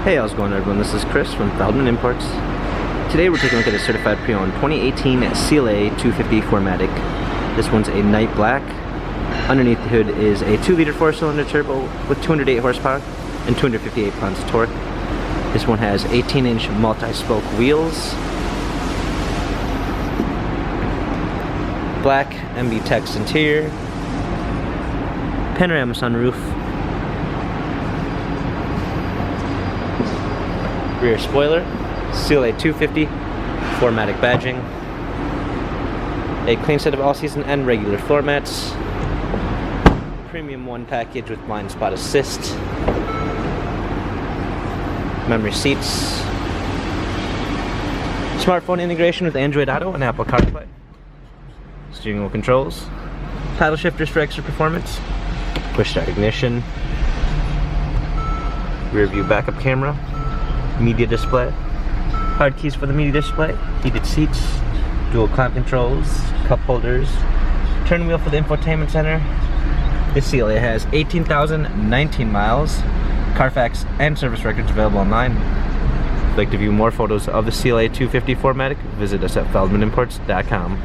Hey, how's it going, everyone? This is Chris from Feldmann Imports. Today we're taking a look at a certified pre-owned 2018 CLA 250 4MATIC. This one's a night black. Underneath the hood is a 2-liter 4-cylinder turbo with 208 horsepower and 258 pounds of torque. This one has 18-inch multi-spoke wheels, black MB text interior, panorama sunroof, rear spoiler, CLA 250 4MATIC badging, a clean set of all-season and regular floor mats, premium 1 package with blind spot assist, memory seats, smartphone integration with Android Auto and Apple CarPlay, steering wheel controls, paddle shifters for extra performance, push start ignition, rear view backup camera, media display, hard keys for the media display, heated seats, dual clamp controls, cup holders, turn wheel for the infotainment center. This CLA has 18,019 miles, Carfax and service records available online. If you'd like to view more photos of the CLA 250 4MATIC, visit us at feldmannimports.com.